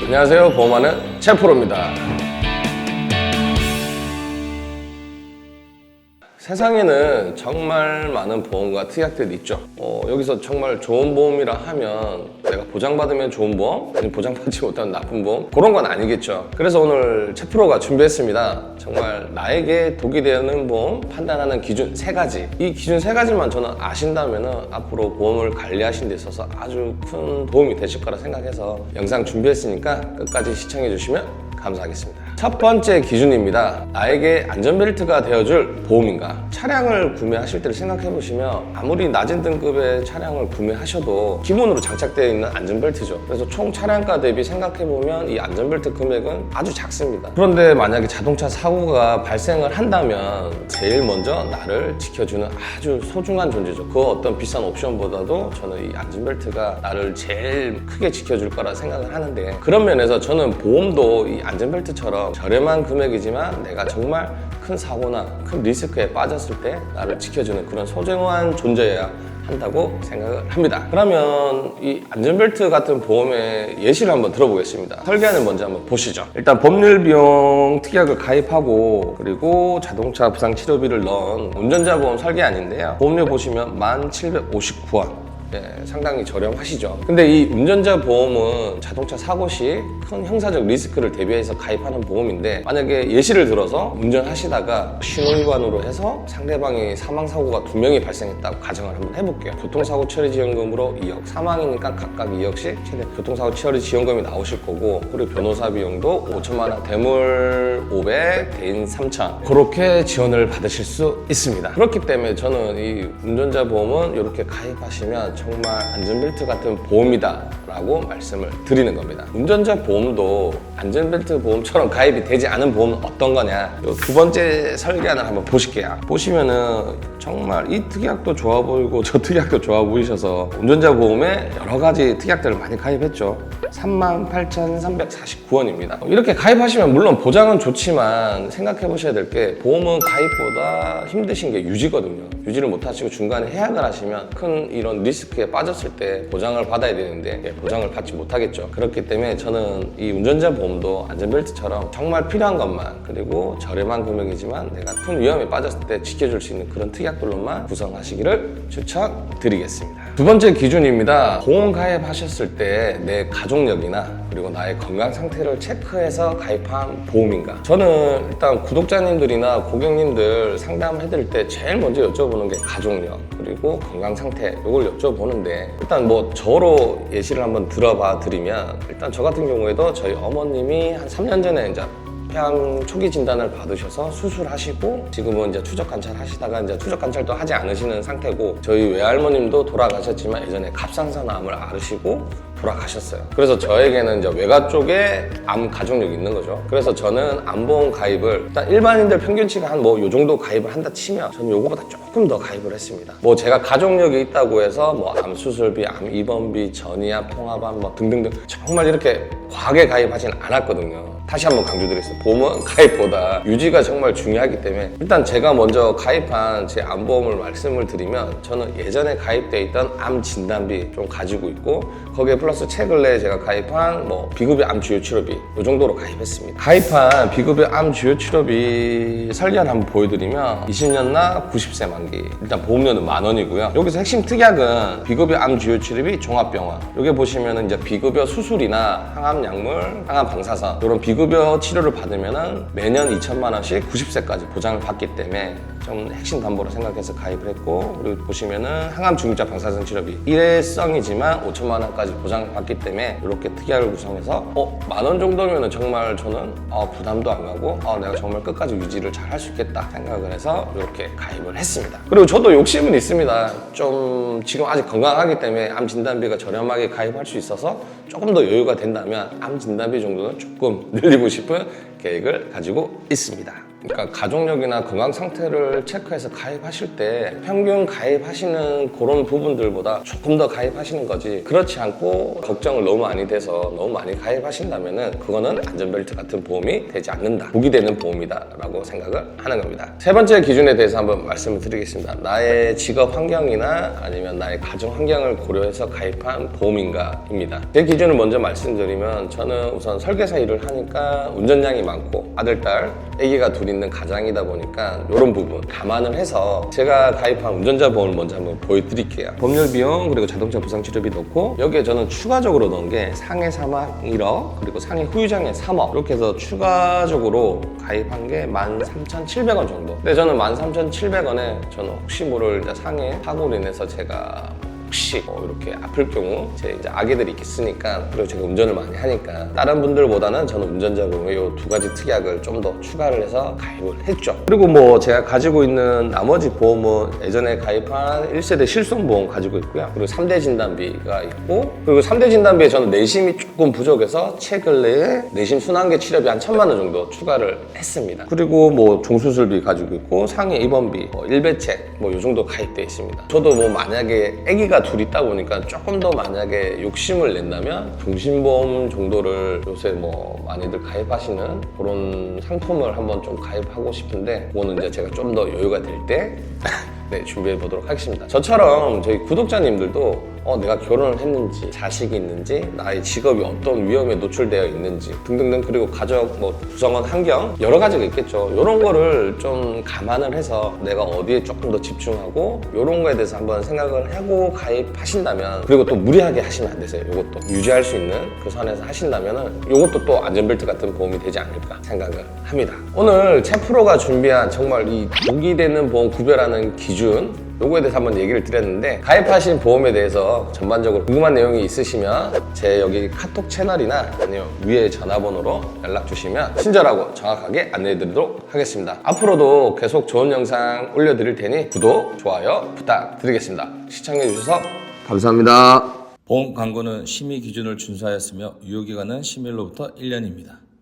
안녕하세요, 보험하는 최프로입니다. 세상에는 정말 많은 보험과 특약들이 있죠. 여기서 정말 좋은 보험이라 하면 내가 보장받으면 좋은 보험, 아니면 보장받지 못하면 나쁜 보험, 그런 건 아니겠죠. 그래서 오늘 최프로가 준비했습니다. 정말 나에게 독이 되는 보험 판단하는 기준 3가지. 이 기준 3가지만 저는 아신다면 앞으로 보험을 관리하시는 데 있어서 아주 큰 도움이 되실 거라 생각해서 영상 준비했으니까 끝까지 시청해 주시면 감사하겠습니다. 첫 번째 기준입니다. 나에게 안전벨트가 되어줄 보험인가? 차량을 구매하실 때를 생각해 보시면 아무리 낮은 등급의 차량을 구매하셔도 기본으로 장착되어 있는 안전벨트죠. 그래서 총 차량가 대비 생각해 보면 이 안전벨트 금액은 아주 작습니다. 그런데 만약에 자동차 사고가 발생을 한다면 제일 먼저 나를 지켜주는 아주 소중한 존재죠. 그 어떤 비싼 옵션보다도 저는 이 안전벨트가 나를 제일 크게 지켜줄 거라 생각을 하는데, 그런 면에서 저는 보험도 이 안전벨트처럼 저렴한 금액이지만 내가 정말 큰 사고나 큰 리스크에 빠졌을 때 나를 지켜주는 그런 소중한 존재여야 한다고 생각을 합니다. 그러면 이 안전벨트 같은 보험의 예시를 한번 들어보겠습니다. 설계안을 먼저 한번 보시죠. 일단 법률 비용 특약을 가입하고 그리고 자동차 부상 치료비를 넣은 운전자 보험 설계안인데요. 보험료 보시면 1,759원. 상당히 저렴하시죠. 근데 이 운전자 보험은 자동차 사고 시 큰 형사적 리스크를 대비해서 가입하는 보험인데, 만약에 예시를 들어서 운전하시다가 신호위반으로 해서 상대방이 사망사고가 2명이 발생했다고 가정을 한번 해볼게요. 교통사고 처리 지원금으로 2억, 사망이니까 각각 2억씩 최대 교통사고 처리 지원금이 나오실 거고, 그리고 변호사 비용도 5천만 원, 대물 500, 대인 3천, 그렇게 지원을 받으실 수 있습니다. 그렇기 때문에 저는 이 운전자 보험은 이렇게 가입하시면 정말 안전벨트 같은 보험이다 라고 말씀을 드리는 겁니다. 운전자 보험도 안전벨트 보험처럼 가입이 되지 않은 보험은 어떤 거냐, 이 두 번째 설계안을 한번 보실게요. 보시면은 정말 이 특약도 좋아 보이고 저 특약도 좋아 보이셔서 운전자 보험에 여러 가지 특약들을 많이 가입했죠. 38,349원입니다. 이렇게 가입하시면 물론 보장은 좋지만 생각해 보셔야 될 게, 보험은 가입보다 힘드신 게 유지거든요. 유지를 못 하시고 중간에 해약을 하시면 큰 이런 리스크에 빠졌을 때 보장을 받아야 되는데 보장을 받지 못하겠죠. 그렇기 때문에 저는 이 운전자 보험도 안전벨트처럼 정말 필요한 것만, 그리고 저렴한 금액이지만 내가 큰 위험에 빠졌을 때 지켜줄 수 있는 그런 특약들로만 구성하시기를 추천드리겠습니다. 두 번째 기준입니다. 보험 가입하셨을 때 내 가족력이나 그리고 나의 건강 상태를 체크해서 가입한 보험인가? 저는 일단 구독자님들이나 고객님들 상담해드릴 때 제일 먼저 여쭤보는 게 가족력 그리고 건강 상태, 이걸 여쭤보는데, 일단 뭐 저로 예시를 한번 들어봐 드리면, 일단 저 같은 경우에도 저희 어머님이 한 3년 전에 이제 폐암 초기 진단을 받으셔서 수술하시고, 지금은 이제 추적 관찰 하시다가 이제 추적 관찰도 하지 않으시는 상태고, 저희 외할머님도 돌아가셨지만 예전에 갑상선암을 앓으시고 돌아가셨어요. 그래서 저에게는 이제 외가 쪽에 암 가족력이 있는 거죠. 그래서 저는 암보험 가입을 일단 일반인들 평균치가 한 뭐 요 정도 가입을 한다 치면 저는 요거보다 조금 더 가입을 했습니다. 뭐 제가 가족력이 있다고 해서 뭐 암 수술비, 암 입원비, 전이암, 통합암 뭐 등등등 정말 이렇게 과하게 가입하지는 않았거든요. 다시 한번 강조드리겠습니다. 보험은 가입보다 유지가 정말 중요하기 때문에, 일단 제가 먼저 가입한 제 암보험을 말씀을 드리면, 저는 예전에 가입돼 있던 암 진단비 좀 가지고 있고, 거기에 플러스 최근에 제가 가입한 뭐 비급여 암 주요 치료비 이 정도로 가입했습니다. 가입한 비급여 암 주요 치료비 설계를 한번 보여드리면 20년 나 90세 만기, 일단 보험료는 10,000원이고요. 여기서 핵심 특약은 비급여 암 주요 치료비 종합병원, 여기 보시면은 이제 비급여 수술이나 항암 약물, 항암 방사선 이런 비급여 치료를 받으면은 매년 2천만 원씩 90세까지 보장을 받기 때문에 좀 핵심 담보로 생각해서 가입을 했고, 그리고 보시면은 항암 중립자 방사선 치료비 일회성이지만 5천만 원까지 보장을 받기 때문에 이렇게 특약을 구성해서 10,000원 정도면은 정말 저는 부담도 안 가고 내가 정말 끝까지 유지를 잘 할 수 있겠다 생각을 해서 이렇게 가입을 했습니다. 그리고 저도 욕심은 있습니다. 좀 지금 아직 건강하기 때문에 암 진단비가 저렴하게 가입할 수 있어서 조금 더 여유가 된다면 암 진단비 정도는 조금 늘리고 싶은 계획을 가지고 있습니다. 그러니까 가족력이나 건강 상태를 체크해서 가입하실 때 평균 가입하시는 그런 부분들보다 조금 더 가입하시는 거지, 그렇지 않고 걱정을 너무 많이 돼서 너무 많이 가입하신다면은 그거는 안전벨트 같은 보험이 되지 않는다, 독이 되는 보험이다 라고 생각을 하는 겁니다. 세 번째 기준에 대해서 한번 말씀을 드리겠습니다. 나의 직업 환경이나 아니면 나의 가정 환경을 고려해서 가입한 보험인가 입니다. 제 기준을 먼저 말씀드리면, 저는 우선 설계사 일을 하니까 운전량이 많고 아들, 딸, 아기가 둘 있는 가장이다 보니까 이런 부분 감안을 해서 제가 가입한 운전자 보험을 먼저 한번 보여드릴게요. 법률 비용 그리고 자동차 부상 치료비 넣고, 여기에 저는 추가적으로 넣은 게 상해 사망 1억 그리고 상해 후유장애 3억 이렇게 해서 추가적으로 가입한 게 13,700원 정도. 근데 저는 13,700원에 저는 혹시 모를 상해 사고로 인해서 제가 혹시 이렇게 아플 경우, 제 이제 아기들이 있으니까, 그리고 제가 운전을 많이 하니까 다른 분들보다는 저는 운전자 보험에 이 두 가지 특약을 좀 더 추가를 해서 가입을 했죠. 그리고 뭐 제가 가지고 있는 나머지 보험은 예전에 가입한 1세대 실손보험 가지고 있고요. 그리고 3대 진단비가 있고, 그리고 3대 진단비에 저는 내심이 조금 부족해서 최근래에 내심 순환계 치료비 한 1,000만 원 정도 추가를 했습니다. 그리고 뭐 종수술비 가지고 있고, 상해 입원비, 일배책 뭐 이 정도 가입되어 있습니다. 저도 뭐 만약에 아기가 둘 있다 보니까 조금 더 만약에 욕심을 낸다면 종신보험 정도를 요새 뭐 많이들 가입하시는 그런 상품을 한번 좀 가입하고 싶은데, 그거는 이제 제가 좀 더 여유가 될 때 네, 준비해 보도록 하겠습니다. 저처럼 저희 구독자님들도 내가 결혼을 했는지, 자식이 있는지, 나의 직업이 어떤 위험에 노출되어 있는지 등등등, 그리고 가족 뭐 구성원 환경 여러 가지가 있겠죠. 이런 거를 좀 감안을 해서 내가 어디에 조금 더 집중하고 이런 거에 대해서 한번 생각을 하고 가입하신다면, 그리고 또 무리하게 하시면 안 되세요. 이것도 유지할 수 있는 그 선에서 하신다면은 이것도 또 안전벨트 같은 보험이 되지 않을까 생각을 합니다. 오늘 채프로가 준비한 정말 이 독이 되는 보험 구별하는 기준, 요거에 대해서 한번 얘기를 드렸는데, 가입하신 보험에 대해서 전반적으로 궁금한 내용이 있으시면 제 여기 카톡 채널이나 아니면 위에 전화번호로 연락 주시면 친절하고 정확하게 안내해 드리도록 하겠습니다. 앞으로도 계속 좋은 영상 올려드릴 테니 구독, 좋아요 부탁드리겠습니다. 시청해 주셔서 감사합니다. 보험 광고는 심의 기준을 준수하였으며 유효기간은 심의일로부터 1년입니다.